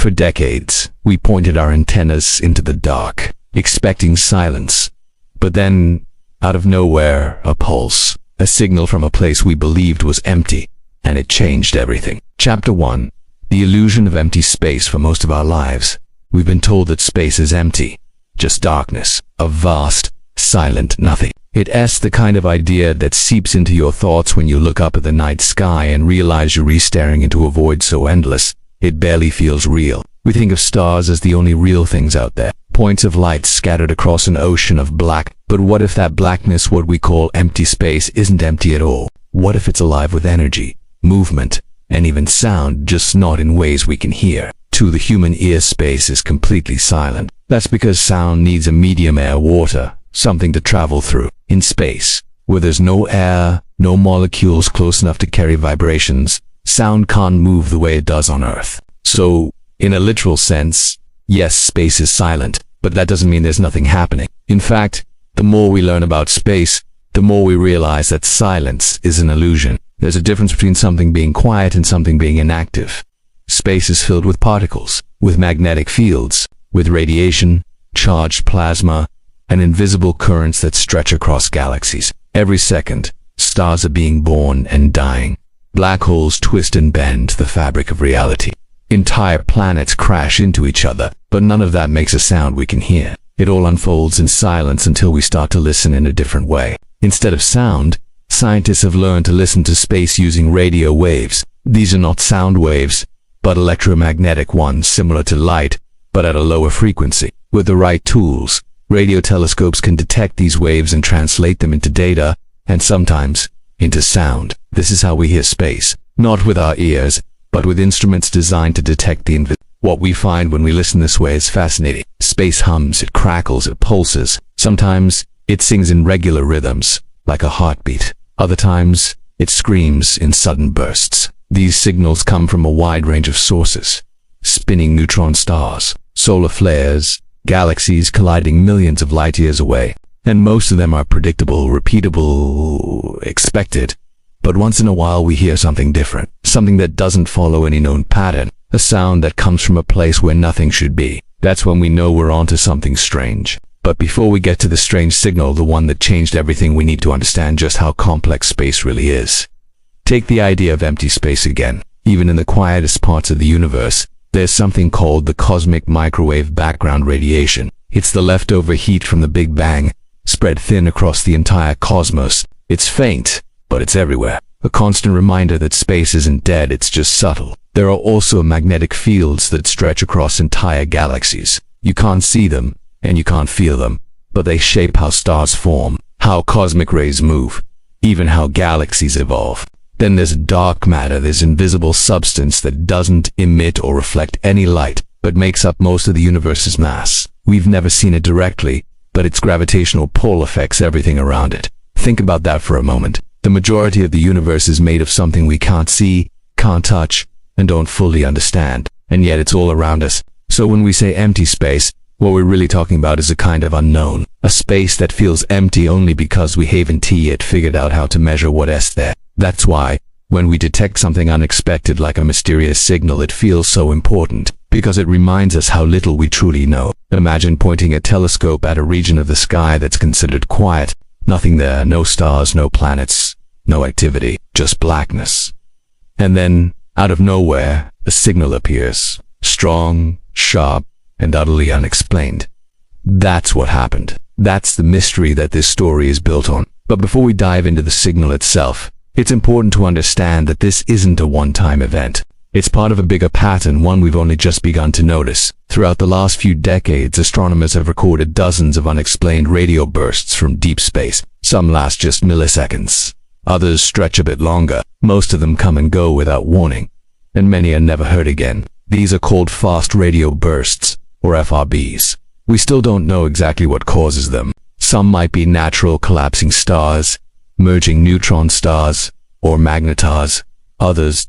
For decades, we pointed our antennas into the dark, expecting silence. But then, out of nowhere, a pulse, a signal from a place we believed was empty, and it changed everything. Chapter 1. The illusion of empty space. For most of our lives, we've been told that space is empty, just darkness, a vast, silent nothing. It's the kind of idea that seeps into your thoughts when you look up at the night sky and realize you're staring into a void so endless, it barely feels real. We think of stars as the only real things out there, points of light scattered across an ocean of black. But what if that blackness, what we call empty space, isn't empty at all? What if it's alive with energy, movement, and even sound, just not in ways we can hear? To the human ear, space is completely silent. That's because sound needs a medium, air, water, something to travel through. In space, where there's no air, no molecules close enough to carry vibrations, sound can't move the way it does on Earth. So, in a literal sense, yes, space is silent, but that doesn't mean there's nothing happening. In fact, the more we learn about space, the more we realize that silence is an illusion. There's a difference between something being quiet and something being inactive. Space is filled with particles, with magnetic fields, with radiation, charged plasma, and invisible currents that stretch across galaxies. Every second, stars are being born and dying. Black holes twist and bend the fabric of reality. Entire planets crash into each other, but none of that makes a sound we can hear. It all unfolds in silence until we start to listen in a different way. Instead of sound, scientists have learned to listen to space using radio waves. These are not sound waves, but electromagnetic ones similar to light, but at a lower frequency. With the right tools, radio telescopes can detect these waves and translate them into data, and sometimes into sound. This is how we hear space, not with our ears, but with instruments designed to detect the invisible. What we find when we listen this way is fascinating. Space hums, it crackles, it pulses. Sometimes it sings in regular rhythms, like a heartbeat. Other times, it screams in sudden bursts. These signals come from a wide range of sources: spinning neutron stars, solar flares, galaxies colliding millions of light years away. And most of them are predictable, repeatable, expected. But once in a while we hear something different, something that doesn't follow any known pattern, a sound that comes from a place where nothing should be. That's when we know we're onto something strange. But before we get to the strange signal, the one that changed everything, we need to understand just how complex space really is. Take the idea of empty space again. Even in the quietest parts of the universe, there's something called the cosmic microwave background radiation. It's the leftover heat from the Big Bang, spread thin across the entire cosmos. It's faint, but it's everywhere. A constant reminder that space isn't dead, it's just subtle. There are also magnetic fields that stretch across entire galaxies. You can't see them, and you can't feel them, but they shape how stars form, how cosmic rays move, even how galaxies evolve. Then there's dark matter, this invisible substance that doesn't emit or reflect any light, but makes up most of the universe's mass. We've never seen it directly, but its gravitational pull affects everything around it. Think about that for a moment. The majority of the universe is made of something we can't see, can't touch, and don't fully understand, and yet it's all around us. So when we say empty space, what we're really talking about is a kind of unknown, a space that feels empty only because we haven't yet figured out how to measure what's there. That's why, when we detect something unexpected like a mysterious signal, it feels so important, because it reminds us how little we truly know. Imagine pointing a telescope at a region of the sky that's considered quiet. Nothing there, no stars, no planets, no activity, just blackness. And then, out of nowhere, a signal appears, strong, sharp, and utterly unexplained. That's what happened. That's the mystery that this story is built on. But before we dive into the signal itself, it's important to understand that this isn't a one-time event. It's part of a bigger pattern, one we've only just begun to notice. Throughout the last few decades, astronomers have recorded dozens of unexplained radio bursts from deep space. Some last just milliseconds. Others stretch a bit longer. Most of them come and go without warning, and many are never heard again. These are called fast radio bursts, or FRBs. We still don't know exactly what causes them. Some might be natural collapsing stars, merging neutron stars, or magnetars. Others ...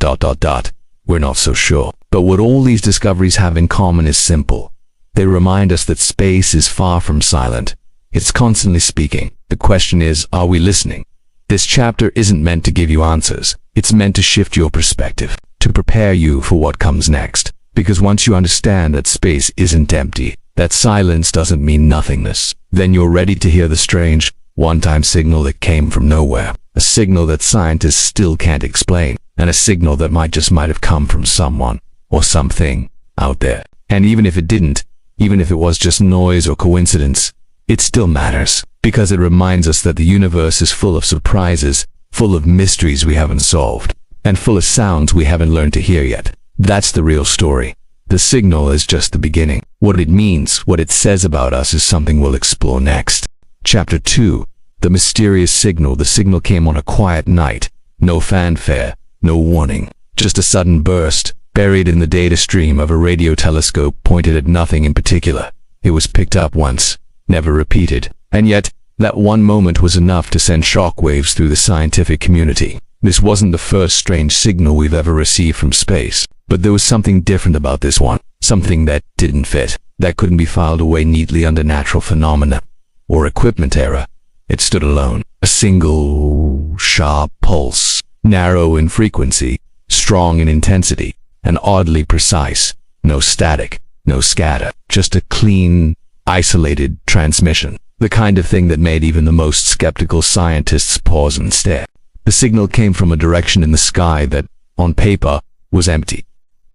We're not so sure. But what all these discoveries have in common is simple. They remind us that space is far from silent. It's constantly speaking. The question is, are we listening? This chapter isn't meant to give you answers. It's meant to shift your perspective, to prepare you for what comes next. Because once you understand that space isn't empty, that silence doesn't mean nothingness, then you're ready to hear the strange, one-time signal that came from nowhere. A signal that scientists still can't explain, and a signal that might have come from someone or something out there. And even if it didn't, even if it was just noise or coincidence, it still matters, because it reminds us that the universe is full of surprises, full of mysteries we haven't solved, and full of sounds we haven't learned to hear yet. That's the real story. The signal is just the beginning. What it means, what it says about us, is something we'll explore next. Chapter 2. The mysterious signal. The signal came on a quiet night. No fanfare, no warning. Just a sudden burst, buried in the data stream of a radio telescope pointed at nothing in particular. It was picked up once, never repeated. And yet, that one moment was enough to send shockwaves through the scientific community. This wasn't the first strange signal we've ever received from space. But there was something different about this one. Something that didn't fit, that couldn't be filed away neatly under natural phenomena or equipment error. It stood alone. A single, sharp pulse, narrow in frequency, strong in intensity, and oddly precise. No static, no scatter, just a clean, isolated transmission. The kind of thing that made even the most skeptical scientists pause and stare. The signal came from a direction in the sky that, on paper, was empty.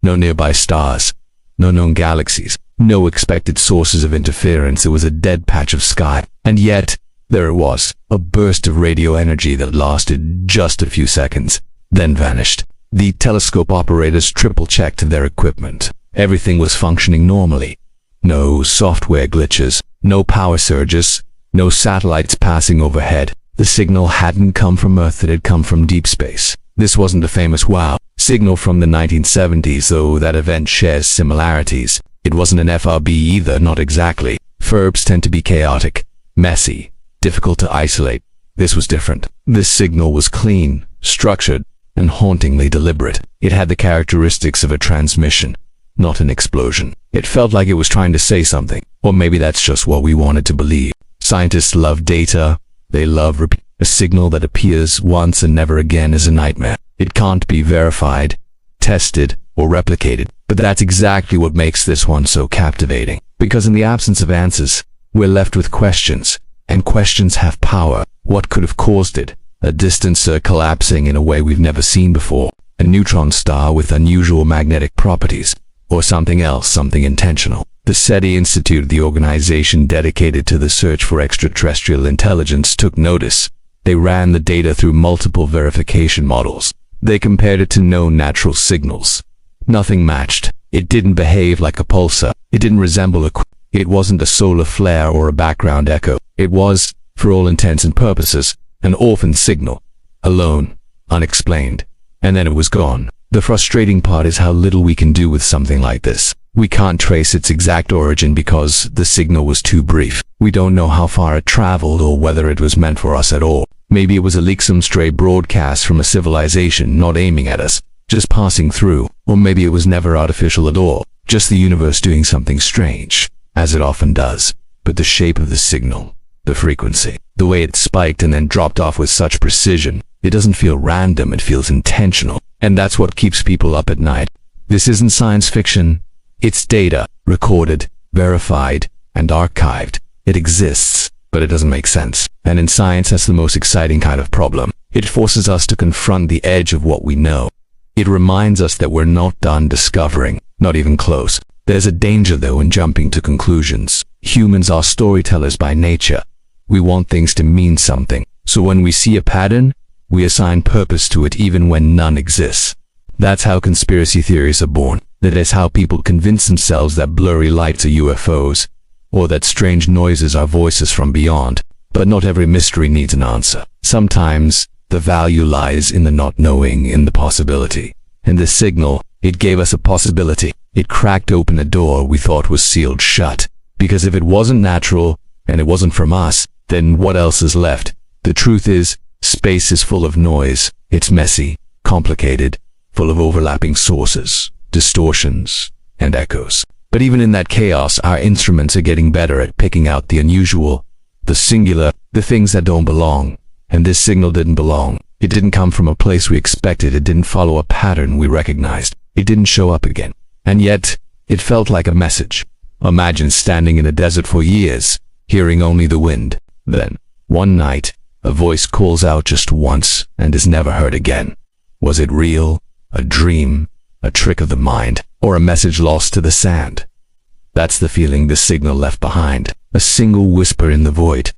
No nearby stars, no known galaxies, no expected sources of interference. It was a dead patch of sky. And yet, there it was, a burst of radio energy that lasted just a few seconds, then vanished. The telescope operators triple-checked their equipment. Everything was functioning normally. No software glitches, no power surges, no satellites passing overhead. The signal hadn't come from Earth, it had come from deep space. This wasn't the famous WOW signal from the 1970s, though that event shares similarities. It wasn't an FRB either, not exactly. FRBs tend to be chaotic, messy, difficult to isolate. This was different. This signal was clean, structured, and hauntingly deliberate. It had the characteristics of a transmission, not an explosion. It felt like it was trying to say something, or maybe that's just what we wanted to believe. Scientists love data. They love repeat. A signal that appears once and never again is a nightmare. It can't be verified, tested, or replicated. But that's exactly what makes this one so captivating. Because in the absence of answers, we're left with questions. And questions have power. What could have caused it? A distant star collapsing in a way we've never seen before. A neutron star with unusual magnetic properties. Or something else, something intentional. The SETI Institute, the organization dedicated to the search for extraterrestrial intelligence, took notice. They ran the data through multiple verification models. They compared it to known natural signals. Nothing matched. It didn't behave like a pulsar. It didn't resemble a... It wasn't a solar flare or a background echo. It was, for all intents and purposes, an orphan signal. Alone, unexplained. And then it was gone. The frustrating part is how little we can do with something like this. We can't trace its exact origin because the signal was too brief. We don't know how far it traveled or whether it was meant for us at all. Maybe it was a leak, some stray broadcast from a civilization not aiming at us, just passing through. Or maybe it was never artificial at all, just the universe doing something strange, as it often does. But the shape of the signal, the frequency, the way it spiked and then dropped off with such precision, it doesn't feel random, it feels intentional. And that's what keeps people up at night. This isn't science fiction. It's data, recorded, verified, and archived. It exists, but it doesn't make sense. And in science, that's the most exciting kind of problem. It forces us to confront the edge of what we know. It reminds us that we're not done discovering, not even close. There's a danger, though, in jumping to conclusions. Humans are storytellers by nature. We want things to mean something. So when we see a pattern, we assign purpose to it even when none exists. That's how conspiracy theories are born. That is how people convince themselves that blurry lights are UFOs, or that strange noises are voices from beyond. But not every mystery needs an answer. Sometimes, the value lies in the not knowing, in the possibility. And this signal, it gave us a possibility. It cracked open a door we thought was sealed shut. Because if it wasn't natural, and it wasn't from us, then what else is left? The truth is, space is full of noise. It's messy, complicated, full of overlapping sources, distortions, and echoes. But even in that chaos, our instruments are getting better at picking out the unusual, the singular, the things that don't belong. And this signal didn't belong. It didn't come from a place we expected. It didn't follow a pattern we recognized. It didn't show up again. and yet it felt like a message. Imagine standing in a desert for years, hearing only the wind. Then, one night, a voice calls out just once and is never heard again. Was it real, a dream, a trick of the mind, or a message lost to the sand? That's the feeling this signal left behind, a single whisper in the void.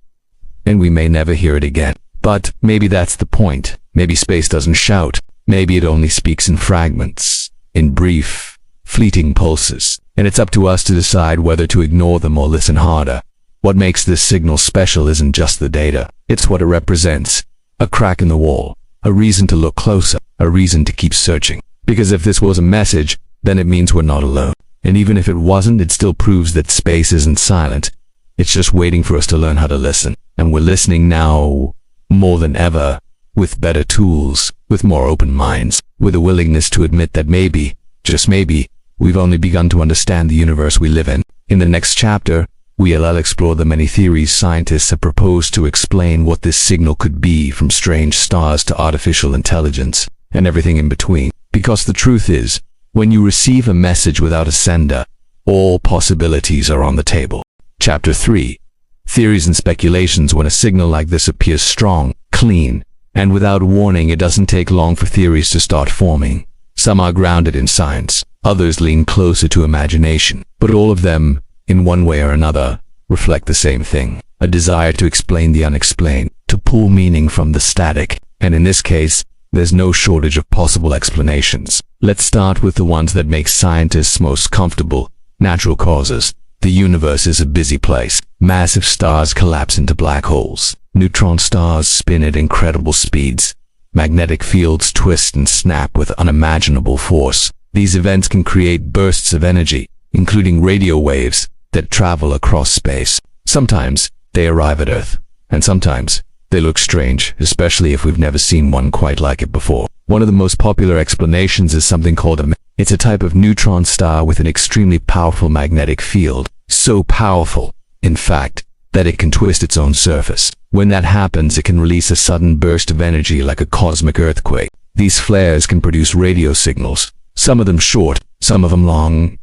And we may never hear it again. But maybe that's the point. Maybe space doesn't shout. Maybe it only speaks in fragments, in brief, fleeting pulses. And it's up to us to decide whether to ignore them or listen harder. What makes this signal special isn't just the data. It's what it represents. A crack in the wall. A reason to look closer. A reason to keep searching. Because if this was a message, then it means we're not alone. And even if it wasn't, it still proves that space isn't silent. It's just waiting for us to learn how to listen. And we're listening now more than ever, with better tools, with more open minds, with a willingness to admit that maybe, just maybe, we've only begun to understand the universe we live in. In the next chapter, we'll explore the many theories scientists have proposed to explain what this signal could be, from strange stars to artificial intelligence, and everything in between. Because the truth is, when you receive a message without a sender, all possibilities are on the table. Chapter 3. Theories and speculations. When a signal like this appears strong, clean, and without warning, it doesn't take long for theories to start forming. Some are grounded in science, others lean closer to imagination, but all of them, in one way or another, reflect the same thing: a desire to explain the unexplained, to pull meaning from the static. And in this case, there's no shortage of possible explanations. Let's start with the ones that make scientists most comfortable: natural causes. The universe is a busy place. Massive stars collapse into black holes. Neutron stars spin at incredible speeds. Magnetic fields twist and snap with unimaginable force. These events can create bursts of energy, including radio waves, that travel across space. Sometimes they arrive at Earth, and sometimes they look strange, especially if we've never seen one quite like it before. One of the most popular explanations is something called it's a type of neutron star with an extremely powerful magnetic field. So powerful, in fact, that it can twist its own surface. When that happens, it can release a sudden burst of energy like a cosmic earthquake. These flares can produce radio signals, some of them short, some of them long,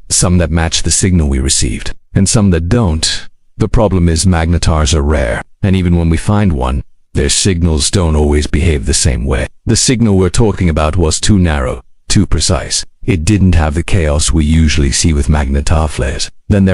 some that match the signal we received, and some that don't. The problem is magnetars are rare, and even when we find one, their signals don't always behave the same way. The signal we're talking about was too narrow, too precise. It didn't have the chaos we usually see with magnetar flares. Then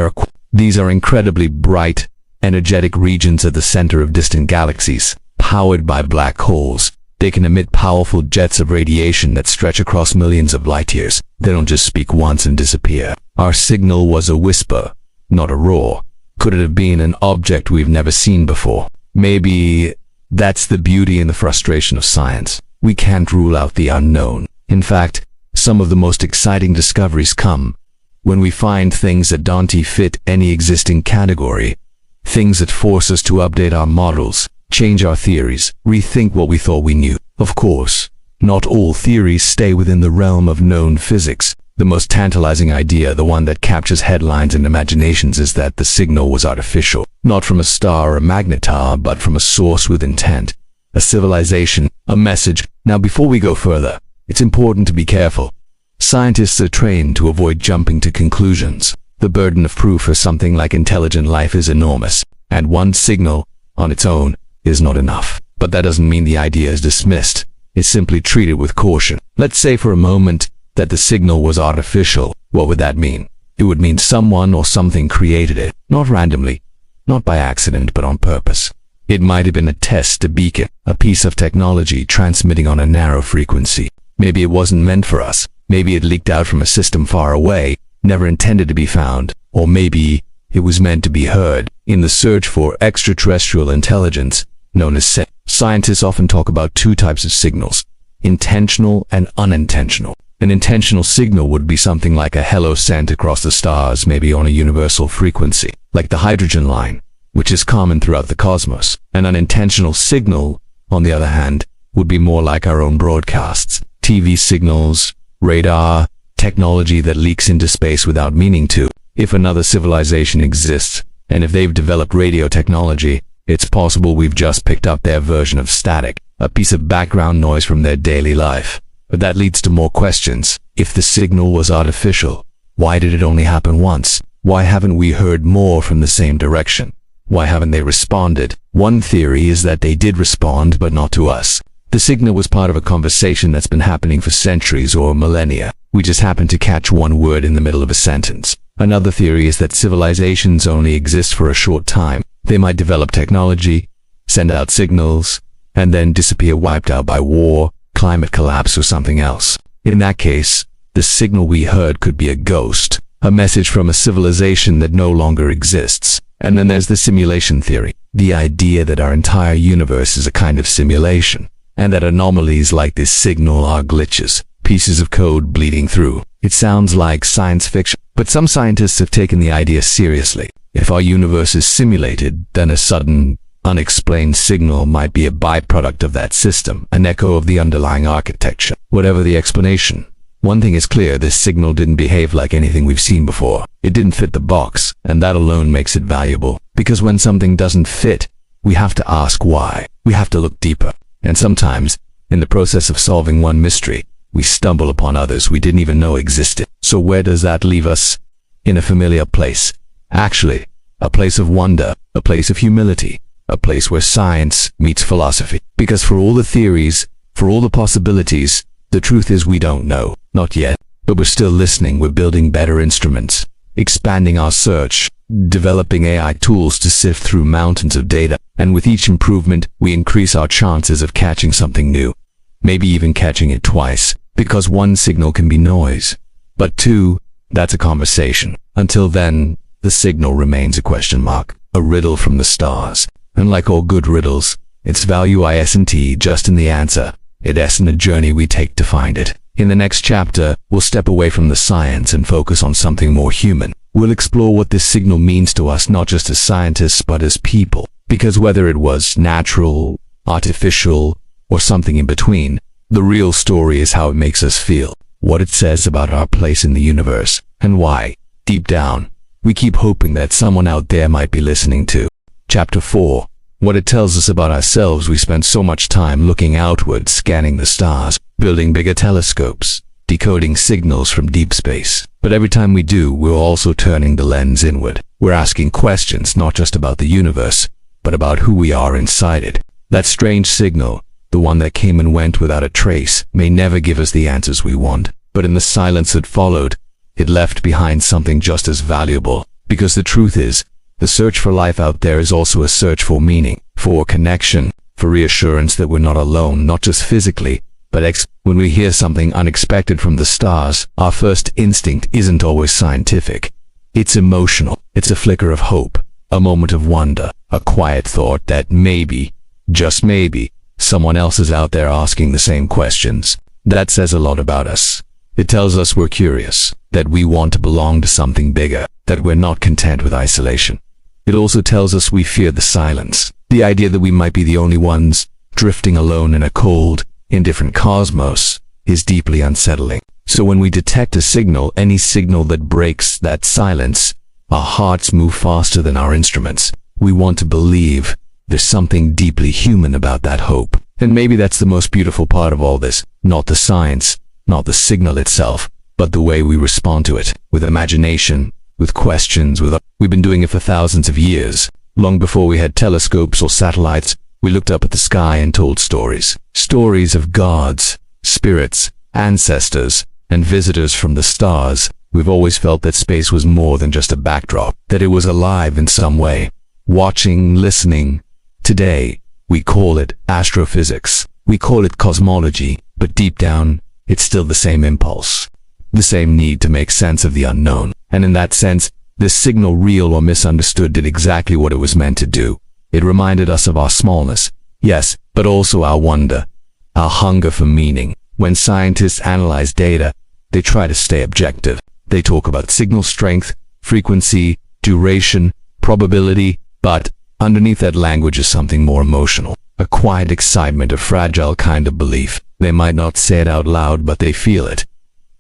these are incredibly bright, energetic regions at the center of distant galaxies, powered by black holes. They can emit powerful jets of radiation that stretch across millions of light years. They don't just speak once and disappear. Our signal was a whisper, not a roar. Could it have been an object we've never seen before? Maybe that's the beauty and the frustration of science. We can't rule out the unknown. In fact, some of the most exciting discoveries come when we find things that don't fit any existing category, things that force us to update our models, change our theories, rethink what we thought we knew. Of course, not all theories stay within the realm of known physics. The most tantalizing idea, the one that captures headlines and imaginations, is that the signal was artificial, not from a star or a magnetar, but from a source with intent, a civilization, a message. Now, before we go further, it's important to be careful. Scientists are trained to avoid jumping to conclusions. The burden of proof for something like intelligent life is enormous, and one signal, on its own, is not enough. But that doesn't mean the idea is dismissed. It's simply treated with caution. Let's say for a moment that the signal was artificial. What would that mean? It would mean someone or something created it, not randomly, not by accident, but on purpose. It might have been a test, a beacon, a piece of technology transmitting on a narrow frequency. Maybe it wasn't meant for us. Maybe it leaked out from a system far away, never intended to be found. Or maybe it was meant to be heard. In the search for extraterrestrial intelligence, known as SIG, scientists often talk about two types of signals: intentional and unintentional. An intentional signal would be something like a hello sent across the stars, maybe on a universal frequency, like the hydrogen line, which is common throughout the cosmos. An unintentional signal, on the other hand, would be more like our own broadcasts, TV signals, radar, technology that leaks into space without meaning to. If another civilization exists, and if they've developed radio technology, it's possible we've just picked up their version of static, a piece of background noise from their daily life. But that leads to more questions. If the signal was artificial, why did it only happen once? Why haven't we heard more from the same direction? Why haven't they responded? One theory is that they did respond, but not to us. The signal was part of a conversation that's been happening for centuries or millennia. We just happened to catch one word in the middle of a sentence. Another theory is that civilizations only exist for a short time. They might develop technology, send out signals, and then disappear, wiped out by war, climate collapse, or something else. In that case, the signal we heard could be a ghost, a message from a civilization that no longer exists. And then there's the simulation theory, the idea that our entire universe is a kind of simulation, and that anomalies like this signal are glitches, pieces of code bleeding through. It sounds like science fiction, but some scientists have taken the idea seriously. If our universe is simulated, then a sudden, unexplained signal might be a byproduct of that system, an echo of the underlying architecture. Whatever the explanation, one thing is clear: this signal didn't behave like anything we've seen before. It didn't fit the box, and that alone makes it valuable. Because when something doesn't fit, we have to ask why. We have to look deeper. And sometimes, in the process of solving one mystery, we stumble upon others we didn't even know existed. So where does that leave us? In a familiar place. Actually, a place of wonder, a place of humility, a place where science meets philosophy. Because for all the theories, for all the possibilities, the truth is we don't know. Not yet. But we're still listening. We're building better instruments, expanding our search, developing AI tools to sift through mountains of data. And with each improvement, we increase our chances of catching something new. Maybe even catching it twice. Because one signal can be noise, but two, that's a conversation. Until then, the signal remains a question mark, a riddle from the stars. And like all good riddles, its value isn't just in the answer, it's in the journey we take to find it. In the next chapter, we'll step away from the science and focus on something more human. We'll explore what this signal means to us, not just as scientists, but as people. Because whether it was natural, artificial, or something in between, the real story is how it makes us feel, what it says about our place in the universe, and why, deep down, we keep hoping that someone out there might be listening too. Chapter 4. What it tells us about ourselves. We spend so much time looking outward, scanning the stars, building bigger telescopes, decoding signals from deep space. But every time we do, we're also turning the lens inward. We're asking questions not just about the universe, but about who we are inside it. That strange signal, the one that came and went without a trace, may never give us the answers we want. But in the silence that followed, it left behind something just as valuable. Because the truth is, the search for life out there is also a search for meaning, for connection, for reassurance that we're not alone, not just physically, but when we hear something unexpected from the stars, our first instinct isn't always scientific. It's emotional. It's a flicker of hope, a moment of wonder, a quiet thought that maybe, just maybe, someone else is out there asking the same questions. That says a lot about us. It tells us we're curious, that we want to belong to something bigger, that we're not content with isolation. It also tells us we fear the silence, the idea that we might be the only ones, drifting alone in a cold, indifferent cosmos, is deeply unsettling. So when we detect a signal, any signal that breaks that silence, our hearts move faster than our instruments. We want to believe. There's something deeply human about that hope. And maybe that's the most beautiful part of all this. Not the science, not the signal itself, but the way we respond to it. With imagination, with questions, we've been doing it for thousands of years. Long before we had telescopes or satellites, we looked up at the sky and told stories. Stories of gods, spirits, ancestors, and visitors from the stars. We've always felt that space was more than just a backdrop, that it was alive in some way. Watching, listening. Today, we call it astrophysics. We call it cosmology, but deep down, it's still the same impulse. The same need to make sense of the unknown. And in that sense, this signal, real or misunderstood, did exactly what it was meant to do. It reminded us of our smallness, yes, but also our wonder, our hunger for meaning. When scientists analyze data, they try to stay objective. They talk about signal strength, frequency, duration, probability, but underneath that language is something more emotional, a quiet excitement, a fragile kind of belief. They might not say it out loud, but they feel it.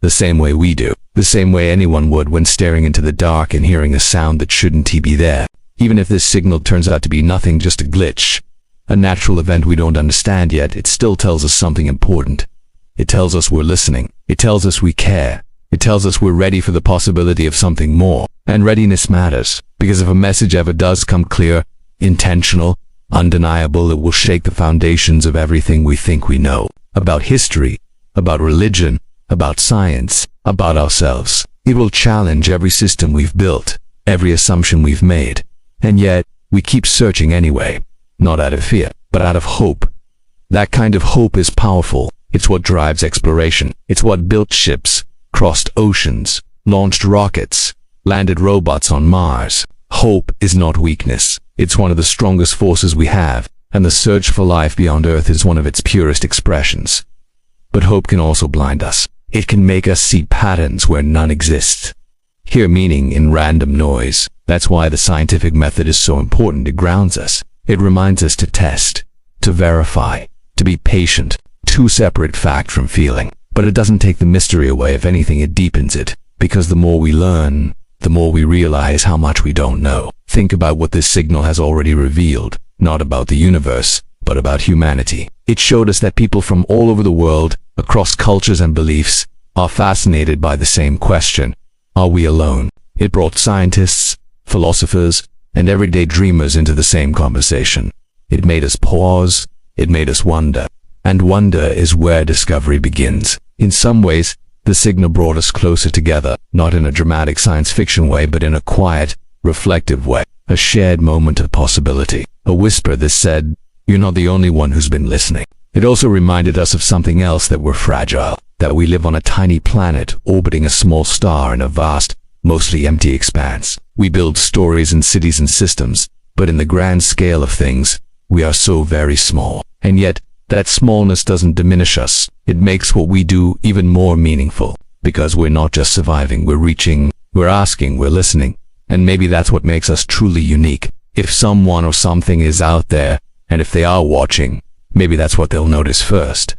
The same way we do. The same way anyone would when staring into the dark and hearing a sound that shouldn't be there. Even if this signal turns out to be nothing, just a glitch, a natural event we don't understand yet, it still tells us something important. It tells us we're listening. It tells us we care. It tells us we're ready for the possibility of something more. And readiness matters, because if a message ever does come clear, intentional, undeniable, it will shake the foundations of everything we think we know. About history, about religion, about science, about ourselves. It will challenge every system we've built, every assumption we've made. And yet, we keep searching anyway. Not out of fear, but out of hope. That kind of hope is powerful. It's what drives exploration. It's what built ships, crossed oceans, launched rockets, landed robots on Mars. Hope is not weakness. It's one of the strongest forces we have, and the search for life beyond Earth is one of its purest expressions. But hope can also blind us. It can make us see patterns where none exist. Hear meaning in random noise. That's why the scientific method is so important. It grounds us. It reminds us to test, to verify, to be patient. Two separate fact from feeling. But it doesn't take the mystery away. If anything, it deepens it. Because the more we learn, the more we realize how much we don't know. Think about what this signal has already revealed. Not about the universe, but about humanity. It showed us that people from all over the world, across cultures and beliefs, are fascinated by the same question. Are we alone? It brought scientists, philosophers, and everyday dreamers into the same conversation. It made us pause. It made us wonder. And wonder is where discovery begins. In some ways, the signal brought us closer together, not in a dramatic science fiction way, but in a quiet, reflective way. A shared moment of possibility. A whisper that said, "You're not the only one who's been listening." It also reminded us of something else, that we're fragile, that we live on a tiny planet orbiting a small star in a vast, mostly empty expanse. We build stories and cities and systems, but in the grand scale of things, we are so very small. And yet, that smallness doesn't diminish us. It makes what we do even more meaningful, because we're not just surviving, we're reaching, we're asking, we're listening. And maybe that's what makes us truly unique. If someone or something is out there, and if they are watching, maybe that's what they'll notice first.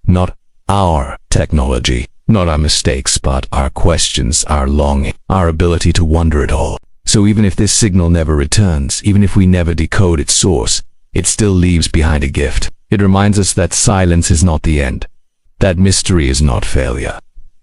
Not our technology, not our mistakes, but our questions, our longing, our ability to wonder it all. So even if this signal never returns, even if we never decode its source, it still leaves behind a gift. It reminds us that silence is not the end, that mystery is not failure,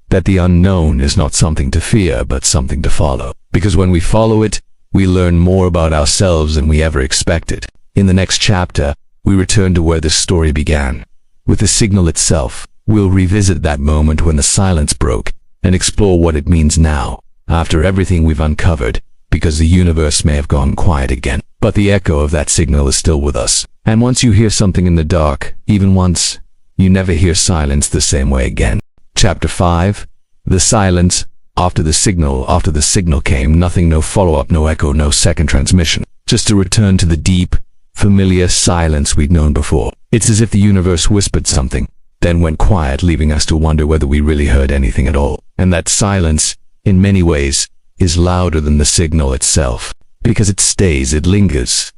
that the unknown is not something to fear, but something to follow. Because when we follow it, we learn more about ourselves than we ever expected. In the next chapter, we return to where this story began. With the signal itself, we'll revisit that moment when the silence broke and explore what it means now, after everything we've uncovered, because the universe may have gone quiet again, but the echo of that signal is still with us. And once you hear something in the dark, even once, you never hear silence the same way again. Chapter 5. The silence. After the signal came nothing, no follow-up, no echo, no second transmission. Just a return to the deep, familiar silence we'd known before. It's as if the universe whispered something, then went quiet, leaving us to wonder whether we really heard anything at all. And that silence, in many ways, is louder than the signal itself. Because it stays, it lingers.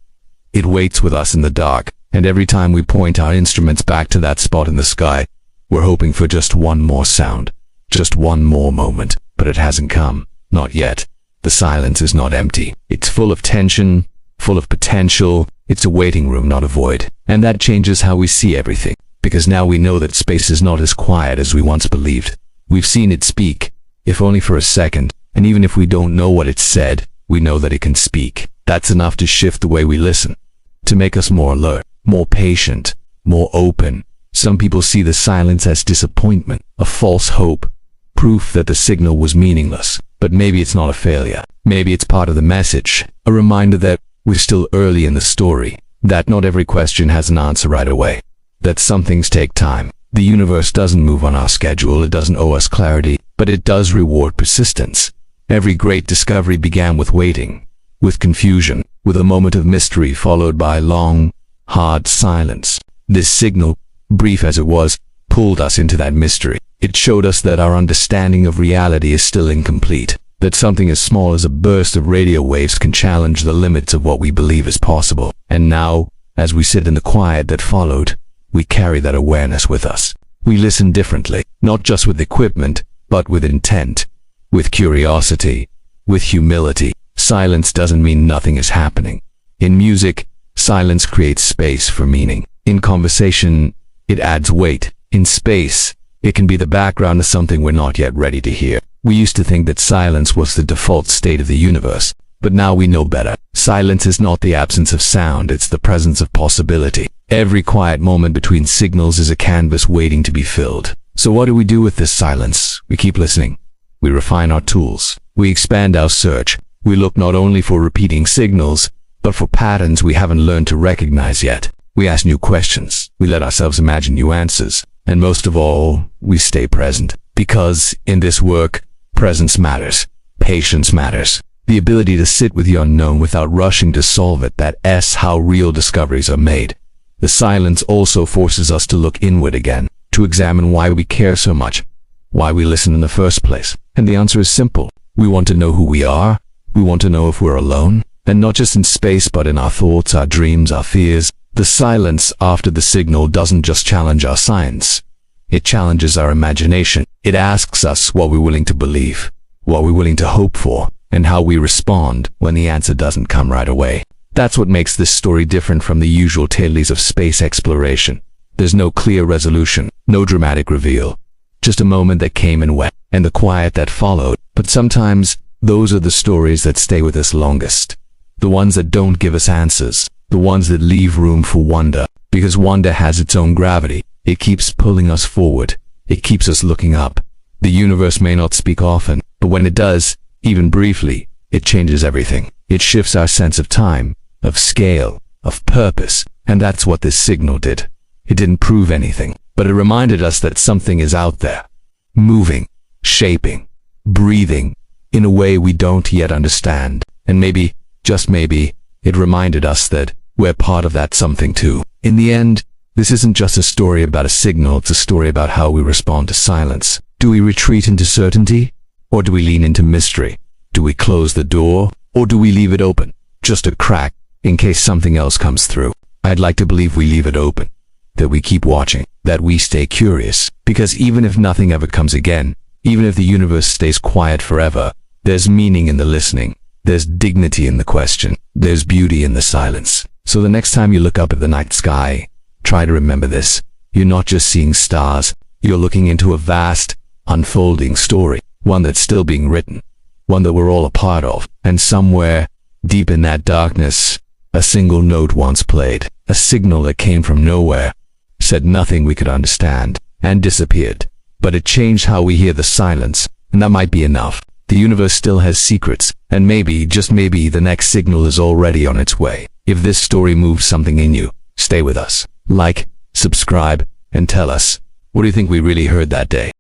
It waits with us in the dark, and every time we point our instruments back to that spot in the sky, we're hoping for just one more sound, just one more moment. But it hasn't come. Not yet. The silence is not empty. It's full of tension, full of potential. It's a waiting room, not a void. And that changes how we see everything. Because now we know that space is not as quiet as we once believed. We've seen it speak, if only for a second. And even if we don't know what it said, we know that it can speak. That's enough to shift the way we listen. To make us more alert, more patient, more open. Some people see the silence as disappointment, a false hope, proof that the signal was meaningless. But maybe it's not a failure. Maybe it's part of the message, a reminder that we're still early in the story, that not every question has an answer right away, that some things take time. The universe doesn't move on our schedule, it doesn't owe us clarity, but it does reward persistence. Every great discovery began with waiting, with confusion, with a moment of mystery followed by long, hard silence. This signal, brief as it was, pulled us into that mystery. It showed us that our understanding of reality is still incomplete, that something as small as a burst of radio waves can challenge the limits of what we believe is possible. And now, as we sit in the quiet that followed, we carry that awareness with us. We listen differently, not just with equipment, but with intent, with curiosity, with humility. Silence doesn't mean nothing is happening. In music, silence creates space for meaning. In conversation, it adds weight. In space, It can be the background to something we're not yet ready to hear. We used to think that silence was the default state of the universe, but now we know better. Silence is not the absence of sound, it's the presence of possibility. Every quiet moment between signals is a canvas waiting to be filled. So what do we do with this silence? We keep listening. We refine our tools. We expand our search. We look not only for repeating signals, but for patterns we haven't learned to recognize yet. We ask new questions. We let ourselves imagine new answers. And most of all, we stay present. Because in this work, presence matters. Patience matters. The ability to sit with the unknown without rushing to solve it, that's how real discoveries are made. The silence also forces us to look inward again, to examine why we care so much, why we listen in the first place. And the answer is simple. We want to know who we are. We want to know if we're alone. And not just in space, but in our thoughts, our dreams, our fears. The silence after the signal doesn't just challenge our science. It challenges our imagination. It asks us what we're willing to believe, what we're willing to hope for, and how we respond when the answer doesn't come right away. That's what makes this story different from the usual tales of space exploration. There's no clear resolution, no dramatic reveal, just a moment that came and went, and the quiet that followed. But sometimes, those are the stories that stay with us longest. The ones that don't give us answers, the ones that leave room for wonder, because wonder has its own gravity. It keeps pulling us forward. It keeps us looking up. The universe may not speak often, but when it does, even briefly, it changes everything. It shifts our sense of time, of scale, of purpose, and that's what this signal did. It didn't prove anything, but it reminded us that something is out there, moving, shaping, breathing, in a way we don't yet understand. And maybe, just maybe, it reminded us that we're part of that something too. In the end, this isn't just a story about a signal, it's a story about how we respond to silence. Do we retreat into certainty? Or do we lean into mystery? Do we close the door? Or do we leave it open? Just a crack, in case something else comes through. I'd like to believe we leave it open. That we keep watching. That we stay curious. Because even if nothing ever comes again, even if the universe stays quiet forever, there's meaning in the listening. There's dignity in the question. There's beauty in the silence. So the next time you look up at the night sky, try to remember this. You're not just seeing stars. You're looking into a vast, unfolding story. One that's still being written. One that we're all a part of. And somewhere, deep in that darkness, a single note once played. A signal that came from nowhere. Said nothing we could understand. And disappeared. But it changed how we hear the silence. And that might be enough. The universe still has secrets. And maybe, just maybe, the next signal is already on its way. If this story moves something in you, stay with us. Like, subscribe, and tell us, what do you think we really heard that day?